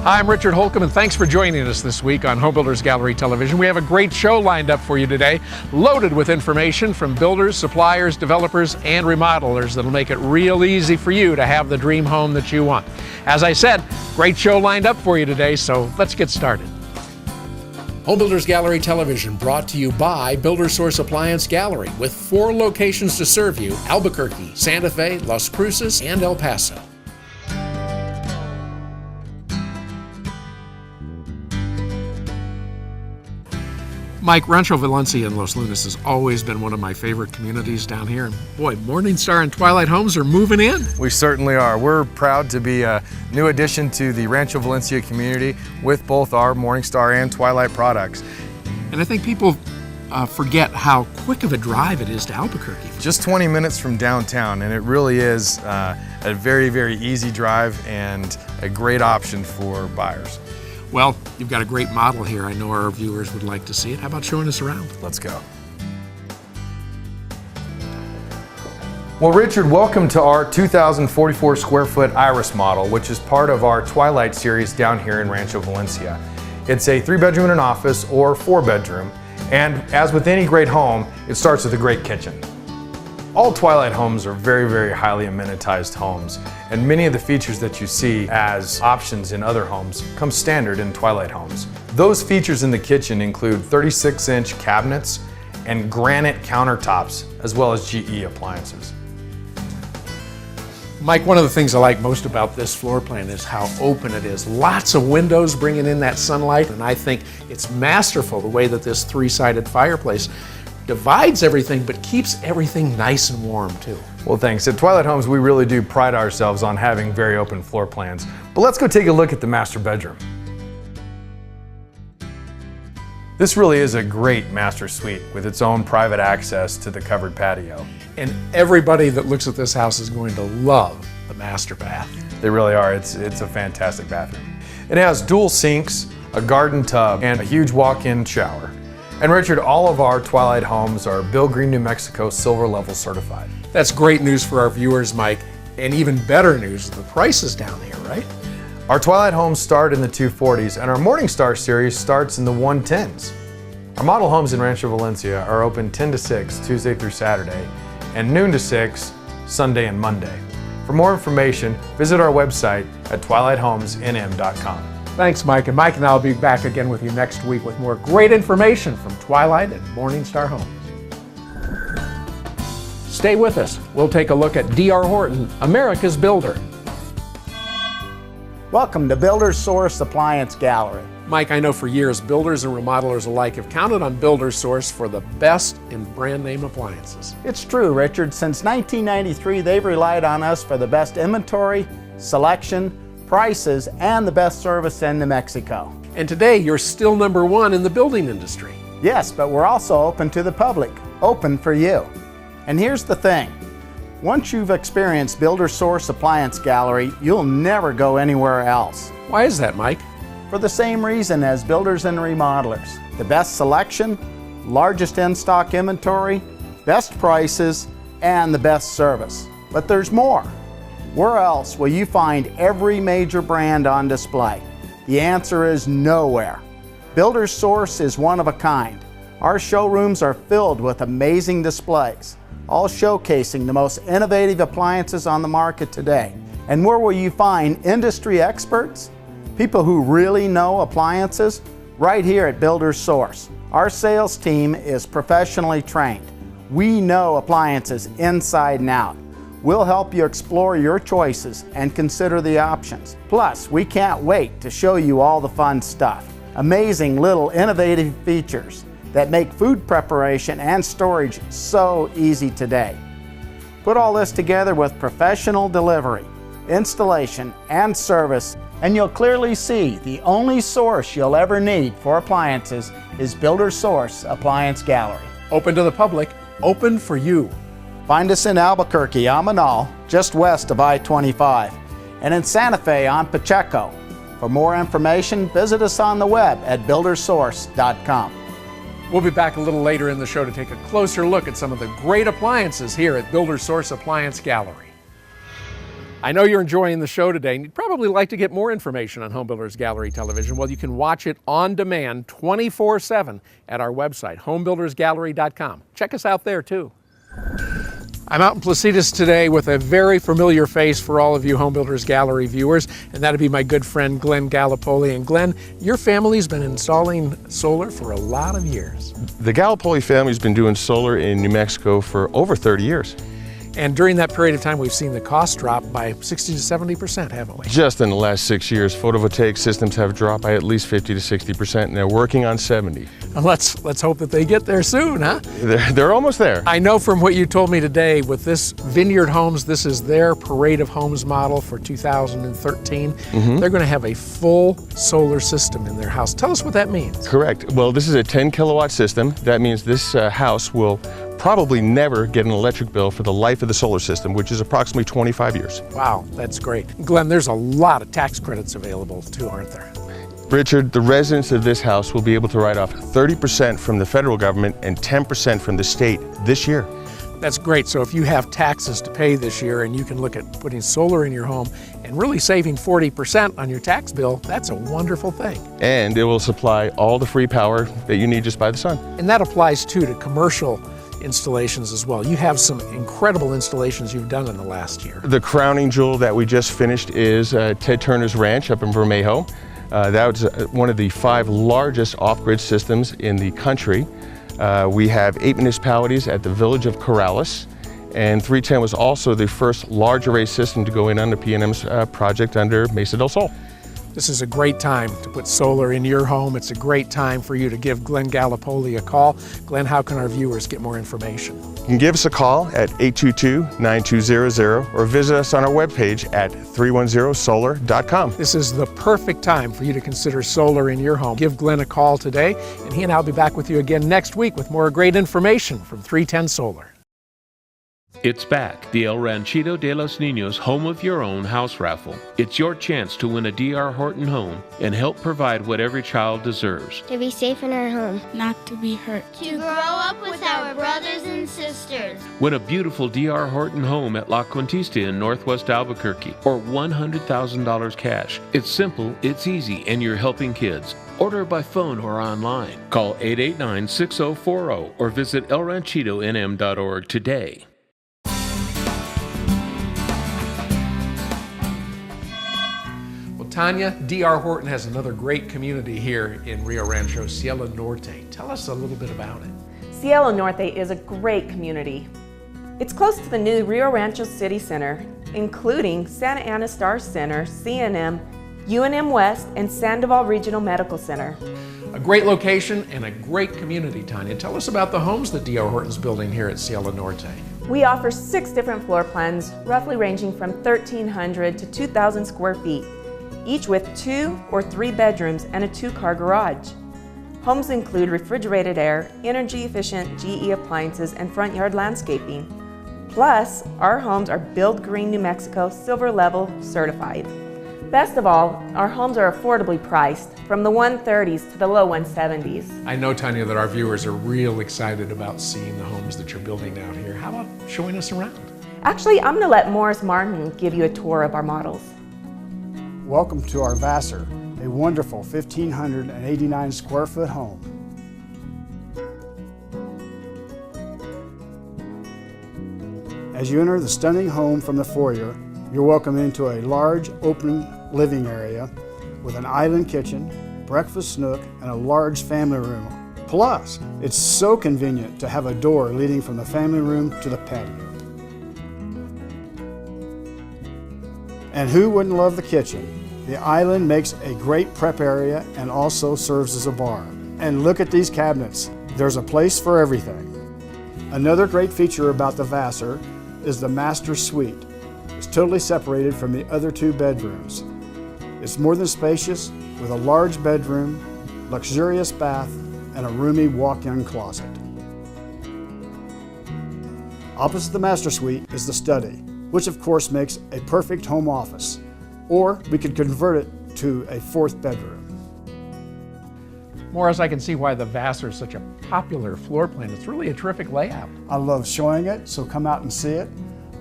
I'm Richard Holcomb, and thanks for joining us this week on Home Builders Gallery Television. We have a great show lined up for you today, loaded with information from builders, suppliers, developers, and remodelers that'll make it real easy for you to have the dream home that you want. As I said, great show lined up for you today, so let's get started. Home Builders Gallery Television brought to you by Builder Source Appliance Gallery, with 4 locations to serve you: Albuquerque, Santa Fe, Las Cruces, and El Paso. Mike, Rancho Valencia in Los Lunas has always been one of my favorite communities down here. And boy, Morningstar and Twilight Homes are moving in. We certainly are. We're proud to be a new addition to the Rancho Valencia community with both our Morningstar and Twilight products. And I think people forget how quick of a drive it is to Albuquerque. Just 20 minutes from downtown, and it really is a very, very easy drive and a great option for buyers. Well, you've got a great model here. I know our viewers would like to see it. How about showing us around? Let's go. Well, Richard, welcome to our 2,044 square foot Iris model, which is part of our Twilight series down here in Rancho Valencia. It's a 3-bedroom and an office or 4-bedroom, and as with any great home, it starts with a great kitchen. All Twilight homes are very, very highly amenitized homes, and many of the features that you see as options in other homes come standard in Twilight homes. Those features in the kitchen include 36-inch cabinets and granite countertops, as well as GE appliances. Mike, one of the things I like most about this floor plan is how open it is. Lots of windows bringing in that sunlight, and I think it's masterful the way that this 3-sided fireplace divides everything, but keeps everything nice and warm too. Well, thanks. At Twilight Homes, we really do pride ourselves on having very open floor plans. But let's go take a look at the master bedroom. This really is a great master suite with its own private access to the covered patio. And everybody that looks at this house is going to love the master bath. They really are. It's a fantastic bathroom. It has dual sinks, a garden tub, and a huge walk-in shower. And Richard, all of our Twilight homes are Bill Green, New Mexico Silver Level certified. That's great news for our viewers, Mike, and even better news, the prices down here, right? Our Twilight homes start in the 240s, and our Morningstar series starts in the 110s. Our model homes in Rancho Valencia are open 10 to 6 Tuesday through Saturday, and noon to 6 Sunday and Monday. For more information, visit our website at twilighthomesnm.com. Thanks, Mike. And Mike and I will be back again with you next week with more great information from Twilight and Morningstar Homes. Stay with us. We'll take a look at D.R. Horton, America's Builder. Welcome to Builder Source Appliance Gallery. Mike, I know for years builders and remodelers alike have counted on Builder Source for the best in brand name appliances. It's true, Richard. Since 1993, they've relied on us for the best inventory, selection, prices, and the best service in New Mexico. And today, you're still #1 in the building industry. Yes, but we're also open to the public, open for you. And here's the thing. Once you've experienced Builder Source Appliance Gallery, you'll never go anywhere else. Why is that, Mike? For the same reason as builders and remodelers. The best selection, largest in-stock inventory, best prices, and the best service. But there's more. Where else will you find every major brand on display? The answer is nowhere. Builder Source is one of a kind. Our showrooms are filled with amazing displays, all showcasing the most innovative appliances on the market today. And where will you find industry experts? People who really know appliances? Right here at Builder Source. Our sales team is professionally trained. We know appliances inside and out. We'll help you explore your choices and consider the options. Plus, we can't wait to show you all the fun stuff. Amazing little innovative features that make food preparation and storage so easy today. Put all this together with professional delivery, installation, and service, and you'll clearly see the only source you'll ever need for appliances is Builder Source Appliance Gallery. Open to the public, open for you. Find us in Albuquerque on Manal, just west of I-25, and in Santa Fe on Pacheco. For more information, visit us on the web at buildersource.com. We'll be back a little later in the show to take a closer look at some of the great appliances here at Builder Source Appliance Gallery. I know you're enjoying the show today, and you'd probably like to get more information on Home Builders Gallery Television. Well, you can watch it on demand 24/7 at our website, homebuildersgallery.com. Check us out there, too. I'm out in Placitas today with a very familiar face for all of you Home Builders Gallery viewers, and that'd be my good friend Glenn Gallipoli. And Glenn, your family's been installing solar for a lot of years. The Gallipoli family's been doing solar in New Mexico for over 30 years. And during that period of time, we've seen the cost drop by 60 to 70%, haven't we? Just in the last 6 years, photovoltaic systems have dropped by at least 50 to 60%, and they're working on 70. And let's hope that they get there soon, huh? They're almost there. I know from what you told me today, with this Vineyard Homes, this is their Parade of Homes model for 2013. They're going to have a full solar system in their house. Tell us what that means. Correct. Well, this is a 10 kilowatt system. That means this house will probably never get an electric bill for the life of the solar system, which is approximately 25 years. Wow, that's great. Glenn, there's a lot of tax credits available too, aren't there? Richard, the residents of this house will be able to write off 30% from the federal government and 10% from the state this year. That's great. So if you have taxes to pay this year and you can look at putting solar in your home and really saving 40% on your tax bill, that's a wonderful thing. And it will supply all the free power that you need just by the sun. And that applies too to commercial installations as well. You have some incredible installations you've done in the last year. The crowning jewel that we just finished is Ted Turner's Ranch up in Vermejo. That was one of the 5 largest off-grid systems in the country. We have 8 municipalities at the village of Corrales, and 310 was also the first large array system to go in under PNM's project under Mesa del Sol. This is a great time to put solar in your home. It's a great time for you to give Glenn Gallipoli a call. Glenn, how can our viewers get more information? You can give us a call at 822-9200 or visit us on our webpage at 310solar.com. This is the perfect time for you to consider solar in your home. Give Glenn a call today, and he and I will be back with you again next week with more great information from 310 Solar. It's back, the El Ranchito de los Niños Home of Your Own house raffle. It's your chance to win a D.R. Horton home and help provide what every child deserves. To be safe in our home. Not to be hurt. To grow up with our brothers and sisters. Win a beautiful D.R. Horton home at La Cuentista in Northwest Albuquerque or $100,000 cash. It's simple, it's easy, and you're helping kids. Order by phone or online. Call 889-6040 or visit elranchitonm.org today. Tanya, D.R. Horton has another great community here in Rio Rancho, Cielo Norte. Tell us a little bit about it. Cielo Norte is a great community. It's close to the new Rio Rancho City Center, including Santa Ana Star Center, CNM, UNM West, and Sandoval Regional Medical Center. A great location and a great community, Tanya. Tell us about the homes that D.R. Horton's building here at Cielo Norte. We offer 6 different floor plans, roughly ranging from 1,300 to 2,000 square feet, each with 2 or 3 bedrooms and a 2-car garage. Homes include refrigerated air, energy-efficient GE appliances, and front yard landscaping. Plus, our homes are Build Green New Mexico Silver Level certified. Best of all, our homes are affordably priced, from the 130s to the low 170s. I know, Tanya, that our viewers are real excited about seeing the homes that you're building out here. How about showing us around? Actually, I'm going to let Morris Martin give you a tour of our models. Welcome to our Vassar, a wonderful 1,589 square foot home. As you enter the stunning home from the foyer, you're welcomed into a large open living area with an island kitchen, breakfast nook, and a large family room. Plus, it's so convenient to have a door leading from the family room to the patio. And who wouldn't love the kitchen? The island makes a great prep area and also serves as a bar. And look at these cabinets. There's a place for everything. Another great feature about the Vassar is the master suite. It's totally separated from the other 2 bedrooms. It's more than spacious with a large bedroom, luxurious bath, and a roomy walk-in closet. Opposite the master suite is the study, which of course makes a perfect home office. Or we could convert it to a 4th bedroom. Morris, I can see why the Vassar is such a popular floor plan. It's really a terrific layout. I love showing it, so come out and see it.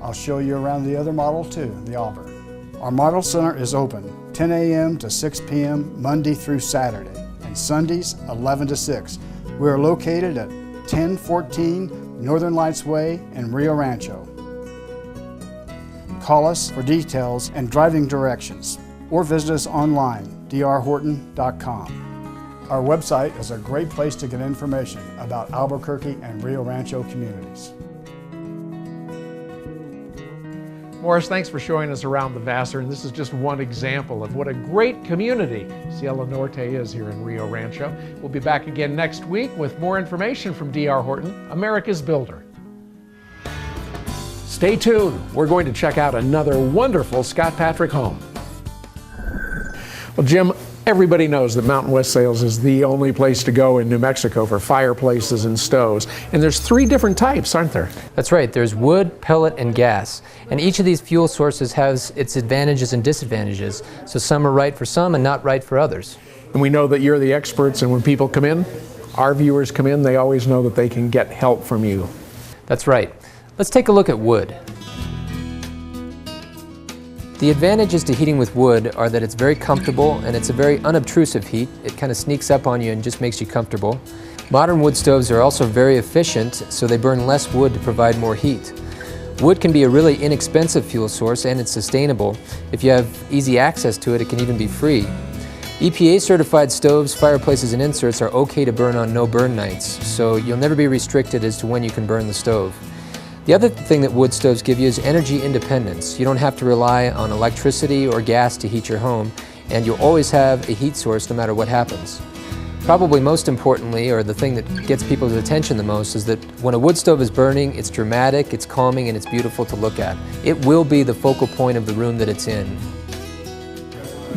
I'll show you around the other model too, the Auburn. Our model center is open 10 a.m. to 6 p.m. Monday through Saturday, and Sundays 11 to 6. We are located at 1014 Northern Lights Way in Rio Rancho. Call us for details and driving directions, or visit us online, drhorton.com. Our website is a great place to get information about Albuquerque and Rio Rancho communities. Morris, thanks for showing us around the Vassar, and this is just one example of what a great community Cielo Norte is here in Rio Rancho. We'll be back again next week with more information from D.R. Horton, America's Builder. Stay tuned. We're going to check out another wonderful Scott Patrick home. Well, Jim, everybody knows that Mountain West Sales is the only place to go in New Mexico for fireplaces and stoves. And there's 3 different types, aren't there? That's right. There's wood, pellet, and gas. And each of these fuel sources has its advantages and disadvantages. So some are right for some and not right for others. And we know that you're the experts, and when people come in, our viewers come in, they always know that they can get help from you. That's right. Let's take a look at wood. The advantages to heating with wood are that it's very comfortable and it's a very unobtrusive heat. It kind of sneaks up on you and just makes you comfortable. Modern wood stoves are also very efficient, so they burn less wood to provide more heat. Wood can be a really inexpensive fuel source, and it's sustainable. If you have easy access to it, it can even be free. EPA certified stoves, fireplaces, and inserts are okay to burn on no burn nights, so you'll never be restricted as to when you can burn the stove. The other thing that wood stoves give you is energy independence. You don't have to rely on electricity or gas to heat your home, and you'll always have a heat source no matter what happens. Probably most importantly, or the thing that gets people's attention the most, is that when a wood stove is burning, it's dramatic, it's calming, and it's beautiful to look at. It will be the focal point of the room that it's in.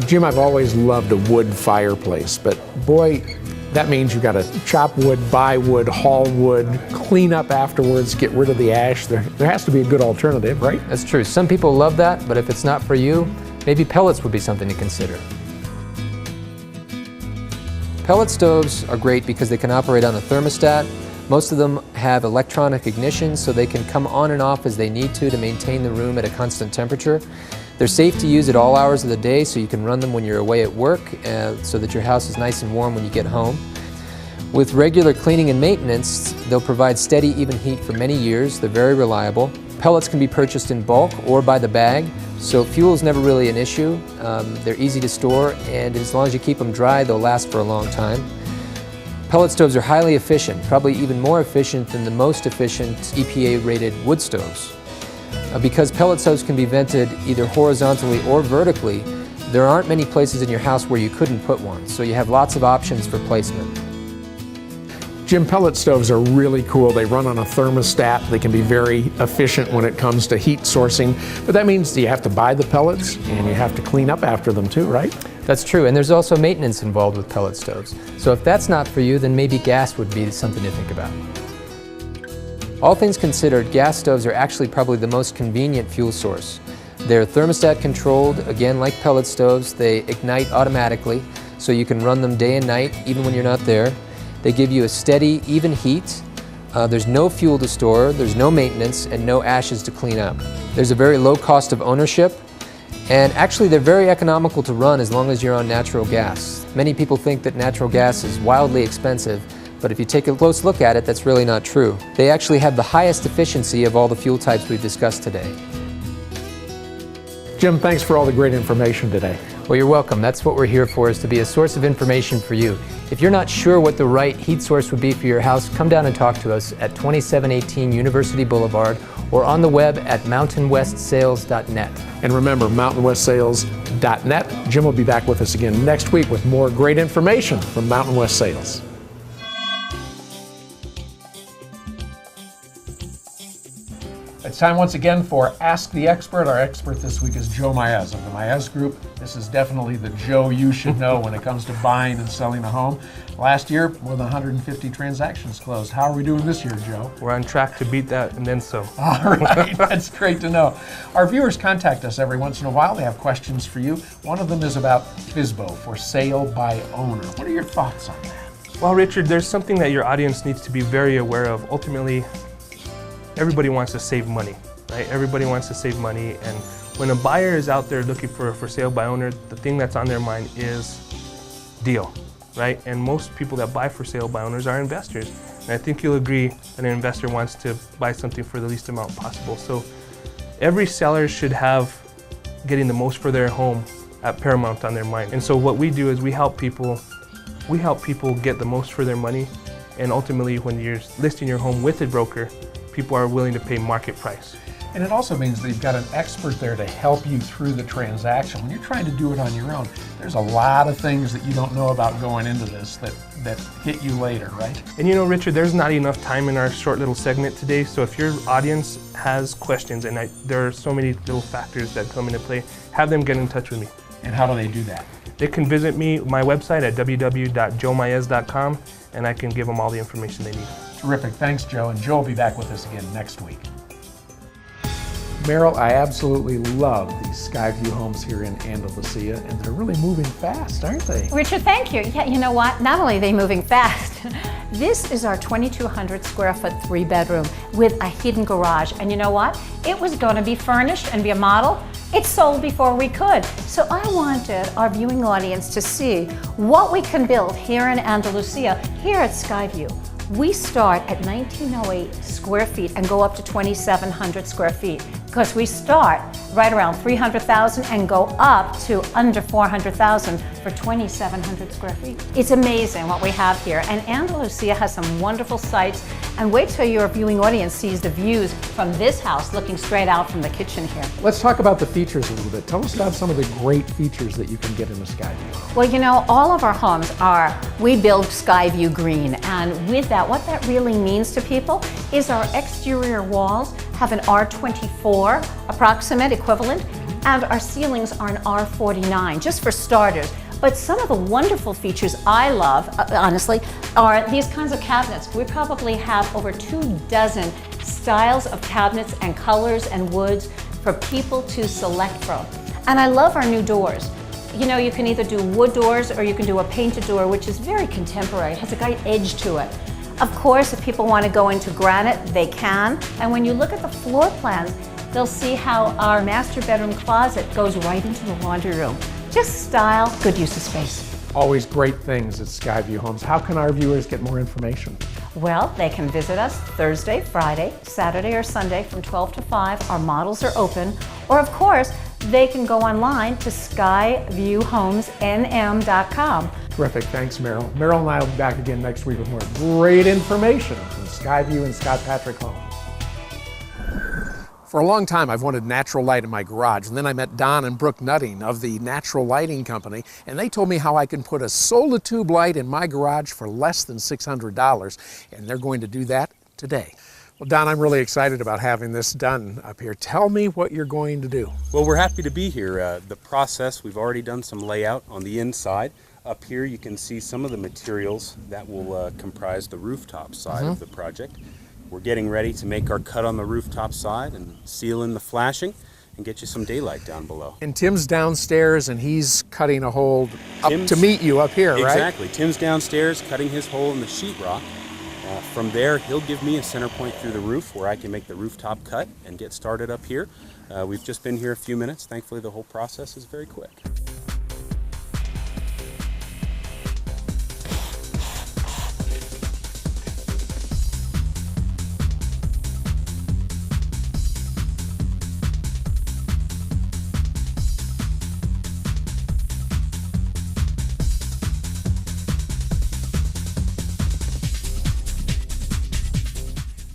Jim, I've always loved a wood fireplace, but boy, that means you've got to chop wood, buy wood, haul wood, clean up afterwards, get rid of the ash. There has to be a good alternative, right? That's true. Some people love that, but if it's not for you, maybe pellets would be something to consider. Pellet stoves are great because they can operate on a thermostat. Most of them have electronic ignition, so they can come on and off as they need to maintain the room at a constant temperature. They're safe to use at all hours of the day, so you can run them when you're away at work so that your house is nice and warm when you get home. With regular cleaning and maintenance, they'll provide steady, even heat for many years. They're very reliable. Pellets can be purchased in bulk or by the bag, so fuel is never really an issue. They're easy to store, and as long as you keep them dry, they'll last for a long time. Pellet stoves are highly efficient, probably even more efficient than the most efficient EPA-rated wood stoves. Because pellet stoves can be vented either horizontally or vertically, there aren't many places in your house where you couldn't put one, so you have lots of options for placement. Jim, pellet stoves are really cool. They run on a thermostat. They can be very efficient when it comes to heat sourcing, but that means you have to buy the pellets and you have to clean up after them too, right? That's true, and there's also maintenance involved with pellet stoves. So if that's not for you, then maybe gas would be something to think about. All things considered, gas stoves are actually probably the most convenient fuel source. They're thermostat controlled, again like pellet stoves. They ignite automatically, so you can run them day and night, even when you're not there. They give you a steady, even heat. There's no fuel to store, there's no maintenance, and no ashes to clean up. There's a very low cost of ownership, and actually they're very economical to run as long as you're on natural gas. Many people think that natural gas is wildly expensive, but if you take a close look at it, that's really not true. They actually have the highest efficiency of all the fuel types we've discussed today. Jim, thanks for all the great information today. Well, you're welcome. That's what we're here for, is to be a source of information for you. If you're not sure what the right heat source would be for your house, come down and talk to us at 2718 University Boulevard or on the web at mountainwestsales.net. And remember, mountainwestsales.net. Jim will be back with us again next week with more great information from Mountain West Sales. It's time once again for Ask the Expert. Our expert this week is Joe Maez of the Maez Group. This is definitely the Joe you should know when it comes to buying and selling a home. Last year, more than 150 transactions closed. How are we doing this year, Joe? We're on track to beat that and then some. All right, that's great to know. Our viewers contact us every once in a while. They have questions for you. One of them is about FSBO, for sale by owner. What are your thoughts on that? Well, Richard, there's something that your audience needs to be very aware of. Ultimately, everybody wants to save money. right? Everybody wants to save money, and when a buyer is out there looking for a for sale by owner, the thing that's on their mind is deal, right? And most people that buy for sale by owners are investors. And I think you'll agree that an investor wants to buy something for the least amount possible. So every seller should have getting the most for their home at paramount on their mind. And so what we do is we help people get the most for their money, and ultimately when you're listing your home with a broker, people are willing to pay market price. And it also means that you've got an expert there to help you through the transaction. When you're trying to do it on your own, there's a lot of things that you don't know about going into this that hit you later, right? And you know, Richard, there's not enough time in our short little segment today, so if your audience has questions, and there are so many little factors that come into play, have them get in touch with me. And how do they do that? They can visit my website at www.joemaez.com, and I can give them all the information they need. Terrific. Thanks, Joe. And Joe will be back with us again next week. Meryl, I absolutely love these Skyview homes here in Andalusia, and they're really moving fast, aren't they? Richard, thank you. Yeah, you know what? Not only are they moving fast, this is our 2,200 square foot 3-bedroom with a hidden garage. And you know what? It was going to be furnished and be a model. It sold before we could. So I wanted our viewing audience to see what we can build here in Andalusia, here at Skyview. We start at 1,908 square feet and go up to 2,700 square feet, because we start right around 300,000 and go up to under 400,000 for 2,700 square feet. It's amazing what we have here, and Andalusia has some wonderful sites, and wait till your viewing audience sees the views from this house looking straight out from the kitchen here. Let's talk about the features a little bit. Tell us about some of the great features that you can get in a Skyview. Well, you know, all of our homes we build Skyview green, and with that, what that really means to people is our exterior walls have an R24 approximate equivalent, and our ceilings are an R49, just for starters. But some of the wonderful features I love, honestly, are these kinds of cabinets. We probably have over 24 styles of cabinets and colors and woods for people to select from. And I love our new doors. You know, you can either do wood doors or you can do a painted door, which is very contemporary. It has a great edge to it. Of course, if people want to go into granite, they can. And when you look at the floor plans, they'll see how our master bedroom closet goes right into the laundry room. Just style, good use of space. Always great things at Skyview Homes. How can our viewers get more information? Well, they can visit us Thursday, Friday, Saturday, or Sunday from 12 to 5. Our models are open. Or, of course, they can go online to skyviewhomesnm.com. Terrific. Thanks, Meryl. Meryl and I will be back again next week with more great information from Skyview and Scott Patrick Homes. For a long time, I've wanted natural light in my garage, and then I met Don and Brooke Nutting of the Natural Lighting Company, and they told me how I can put a solar tube light in my garage for less than $600, and they're going to do that today. Well, Don, I'm really excited about having this done up here. Tell me what you're going to do. Well, we're happy to be here. The process, we've already done some layout on the inside. Up here you can see some of the materials that will comprise the rooftop side of the project. We're getting ready to make our cut on the rooftop side and seal in the flashing and get you some daylight down below. And Tim's downstairs and he's cutting a hole up to meet you up here, right? Exactly. Tim's downstairs cutting his hole in the sheetrock. From there, he'll give me a center point through the roof where I can make the rooftop cut and get started up here. We've just been here a few minutes. Thankfully, the whole process is very quick.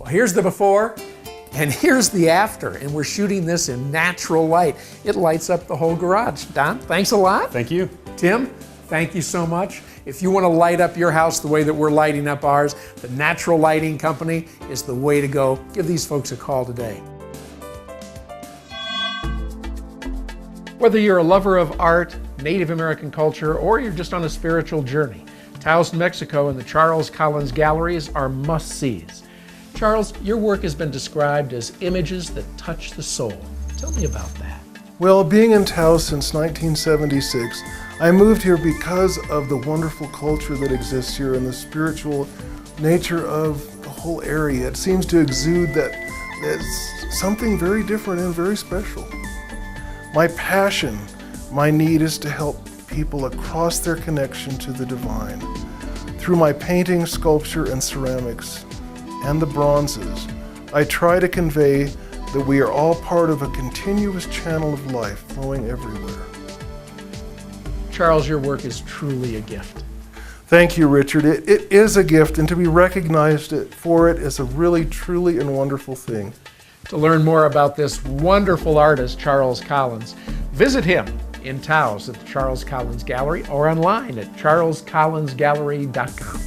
Here's the before and here's the after, and we're shooting this in natural light. It lights up the whole garage. Don, thanks a lot. Thank you. Tim, thank you so much. If you want to light up your house the way that we're lighting up ours, the Natural Lighting Company is the way to go. Give these folks a call today. Whether you're a lover of art, Native American culture, or you're just on a spiritual journey, Taos, New Mexico and the Charles Collins Galleries are must-sees. Charles, your work has been described as images that touch the soul. Tell me about that. Well, being in Taos since 1976, I moved here because of the wonderful culture that exists here and the spiritual nature of the whole area. It seems to exude that It's something very different and very special. My passion, my need is to help people across their connection to the divine. Through my painting, sculpture, and ceramics, and the bronzes, I try to convey that we are all part of a continuous channel of life flowing everywhere. Charles, your work is truly a gift. Thank you, Richard. It is a gift, and to be recognized for it is a really, truly, and wonderful thing. To learn more about this wonderful artist, Charles Collins, visit him in Taos at the Charles Collins Gallery or online at charlescollinsgallery.com.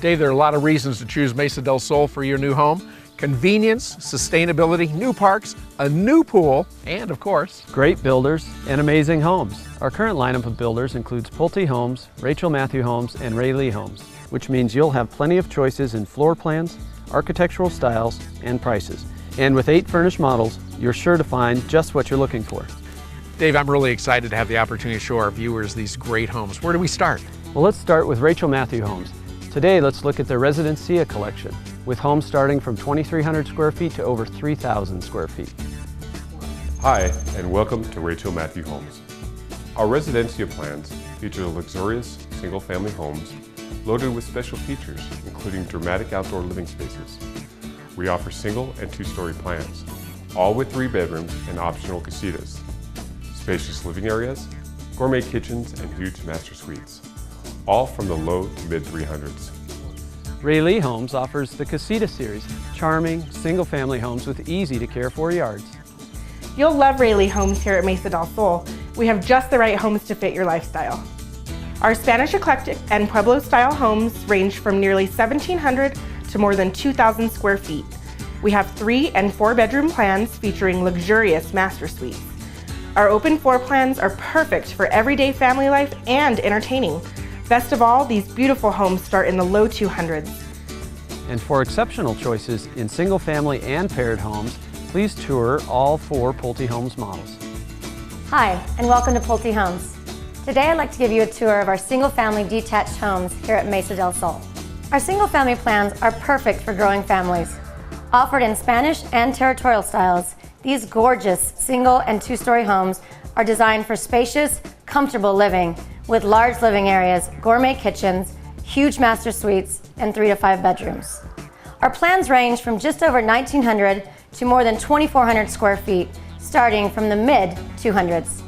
Dave, there are a lot of reasons to choose Mesa del Sol for your new home. Convenience, sustainability, new parks, a new pool, and of course, great builders and amazing homes. Our current lineup of builders includes Pulte Homes, Rachel Matthew Homes, and Ray Lee Homes, which means you'll have plenty of choices in floor plans, architectural styles, and prices. And with 8 furnished models, you're sure to find just what you're looking for. Dave, I'm really excited to have the opportunity to show our viewers these great homes. Where do we start? Well, let's start with Rachel Matthew Homes. Today, let's look at their Residencia collection, with homes starting from 2,300 square feet to over 3,000 square feet. Hi, and welcome to Rachel Matthew Homes. Our Residencia plans feature luxurious single-family homes loaded with special features, including dramatic outdoor living spaces. We offer single and 2-story plans, all with 3 bedrooms and optional casitas, spacious living areas, gourmet kitchens, and huge master suites, all from the low to mid-300s. Ray Lee Homes offers the Casita series, charming, single-family homes with easy-to-care-for yards. You'll love Ray Lee Homes here at Mesa del Sol. We have just the right homes to fit your lifestyle. Our Spanish eclectic and Pueblo-style homes range from nearly 1,700 to more than 2,000 square feet. We have 3- and 4-bedroom plans featuring luxurious master suites. Our open floor plans are perfect for everyday family life and entertaining. Best of all, these beautiful homes start in the low 200s. And for exceptional choices in single-family and paired homes, please tour all 4 Pulte Homes models. Hi, and welcome to Pulte Homes. Today I'd like to give you a tour of our single-family detached homes here at Mesa del Sol. Our single-family plans are perfect for growing families. Offered in Spanish and territorial styles, these gorgeous single and 2-story homes are designed for spacious, comfortable living with large living areas, gourmet kitchens, huge master suites, and 3 to 5 bedrooms. Our plans range from just over 1,900 to more than 2,400 square feet, starting from the mid-200s.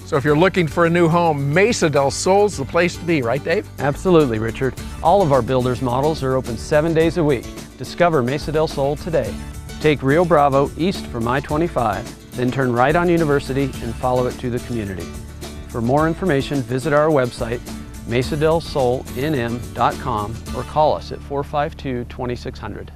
So if you're looking for a new home, Mesa del Sol's the place to be, right, Dave? Absolutely, Richard. All of our builders' models are open 7 days a week. Discover Mesa del Sol today. Take Rio Bravo east from I-25, then turn right on University and follow it to the community. For more information, visit our website, mesadelsolnm.com, or call us at 452-2600.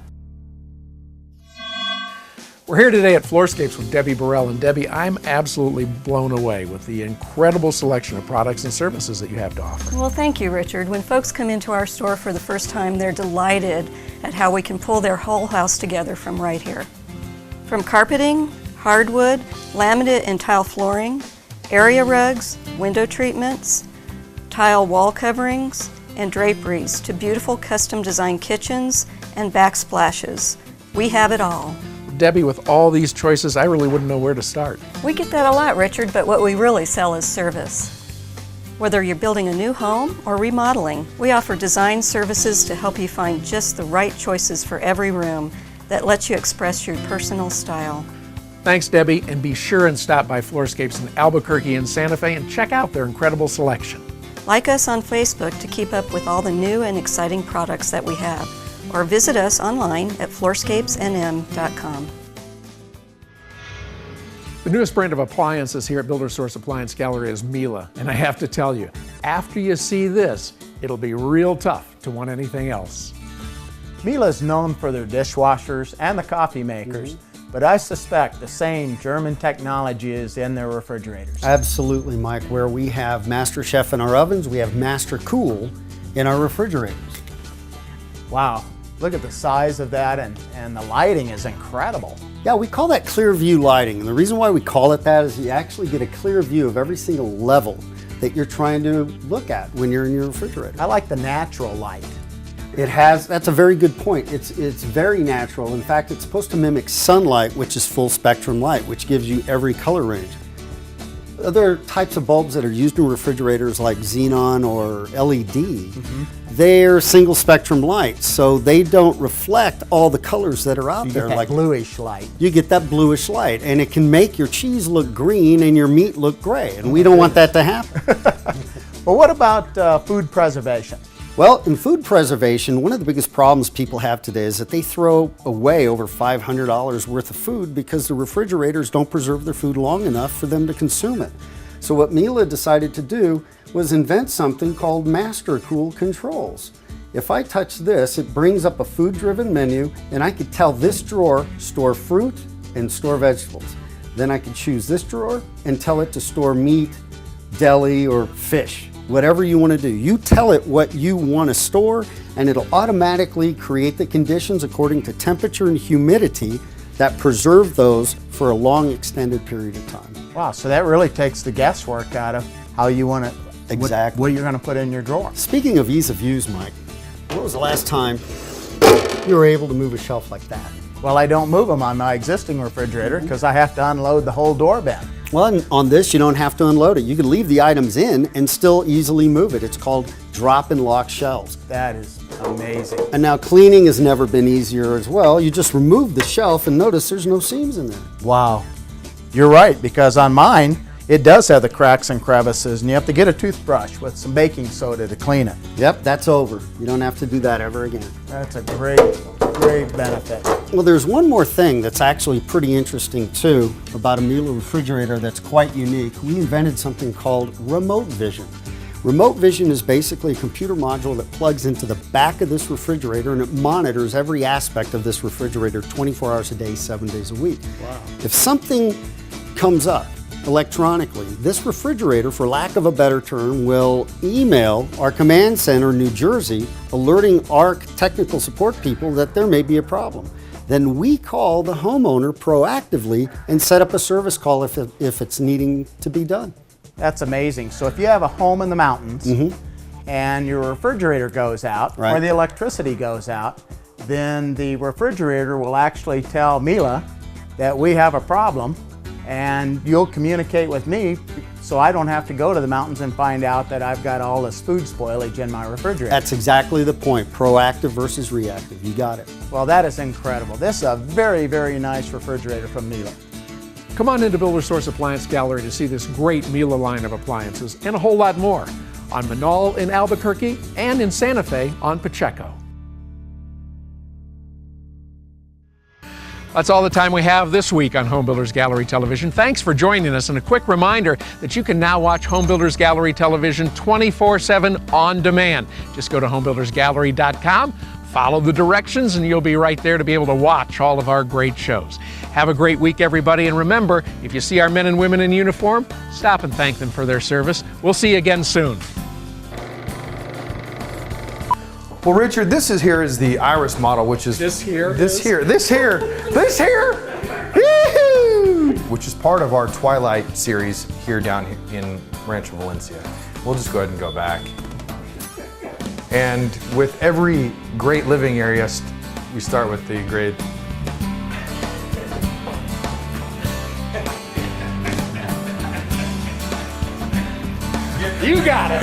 We're here today at Floorscapes with Debbie Burrell. And Debbie, I'm absolutely blown away with the incredible selection of products and services that you have to offer. Well, thank you, Richard. When folks come into our store for the first time, they're delighted at how we can pull their whole house together from right here. From carpeting, hardwood, laminate and tile flooring, area rugs, window treatments, tile wall coverings, and draperies to beautiful custom designed kitchens and backsplashes. We have it all. Debbie, with all these choices, I really wouldn't know where to start. We get that a lot, Richard, but what we really sell is service. Whether you're building a new home or remodeling, we offer design services to help you find just the right choices for every room that lets you express your personal style. Thanks, Debbie, and be sure and stop by Floorscapes in Albuquerque and Santa Fe and check out their incredible selection. Like us on Facebook to keep up with all the new and exciting products that we have, or visit us online at floorscapesnm.com. The newest brand of appliances here at Builder Source Appliance Gallery is Miele, and I have to tell you, after you see this, it'll be real tough to want anything else. Miele is known for their dishwashers and the coffee makers, but I suspect the same German technology is in their refrigerators. Absolutely, Mike. Where we have Master Chef in our ovens, we have Master Cool in our refrigerators. Wow, Look at the size of that, and the lighting is incredible. Yeah, we call that clear view lighting. And the reason why we call it that is you actually get a clear view of every single level that you're trying to look at when you're in your refrigerator. I like the natural light. That's a very good point. It's very natural. In fact, it's supposed to mimic sunlight, which is full spectrum light, which gives you every color range. Other types of bulbs that are used in refrigerators like xenon or LED, they're single spectrum lights, so they don't reflect all the colors that are out there. You get that bluish light. You get that bluish light, and it can make your cheese look green and your meat look gray, and we don't want that to happen. Well, what about food preservation? Well, in food preservation, one of the biggest problems people have today is that they throw away over $500 worth of food because the refrigerators don't preserve their food long enough for them to consume it. So what Mila decided to do was invent something called Master Cool Controls. If I touch this, it brings up a food-driven menu, and I could tell this drawer store fruit and store vegetables. Then I could choose this drawer and tell it to store meat, deli, or fish. Whatever you want to do. You tell it what you want to store, and it'll automatically create the conditions according to temperature and humidity that preserve those for a long extended period of time. Wow, so that really takes the guesswork out of how you want to, exactly. what you're going to put in your drawer. Speaking of ease of use, Mike, when was the last time you were able to move a shelf like that? Well, I don't move them on my existing refrigerator because I have to unload the whole door bin. Well, on this, you don't have to unload it. You can leave the items in and still easily move it. It's called drop and lock shelves. That is amazing. And now cleaning has never been easier as well. You just remove the shelf and notice there's no seams in there. Wow. You're right, because on mine, it does have the cracks and crevices, and you have to get a toothbrush with some baking soda to clean it. Yep, that's over. You don't have to do that ever again. That's a great benefit. Well, there's one more thing that's actually pretty interesting too about a Miele refrigerator that's quite unique. We invented something called Remote Vision. Remote Vision is basically a computer module that plugs into the back of this refrigerator, and it monitors every aspect of this refrigerator 24 hours a day, 7 days a week. Wow. If something comes up electronically, this refrigerator, for lack of a better term, will email our command center in New Jersey, alerting our technical support people that there may be a problem. Then we call the homeowner proactively and set up a service call if it's needing to be done. That's amazing. So if you have a home in the mountains and your refrigerator goes out, or the electricity goes out, then the refrigerator will actually tell Miele that we have a problem, and you'll communicate with me so I don't have to go to the mountains and find out that I've got all this food spoilage in my refrigerator. That's exactly the point, proactive versus reactive. You got it. Well, that is incredible. This is a very, very nice refrigerator from Miele. Come on into Builder Source Appliance Gallery to see this great Miele line of appliances and a whole lot more on Manal in Albuquerque and in Santa Fe on Pacheco. That's all the time we have this week on Home Builders Gallery Television. Thanks for joining us, and a quick reminder that you can now watch Home Builders Gallery Television 24/7 on demand. Just go to homebuildersgallery.com, follow the directions, and you'll be right there to be able to watch all of our great shows. Have a great week, everybody, and remember, if you see our men and women in uniform, stop and thank them for their service. We'll see you again soon. Well, Richard, this is here is the Iris model, which is this here, which is part of our Twilight series here down in Rancho Valencia. We'll just go ahead and go back. And with every great living area, we start with the great. You got it.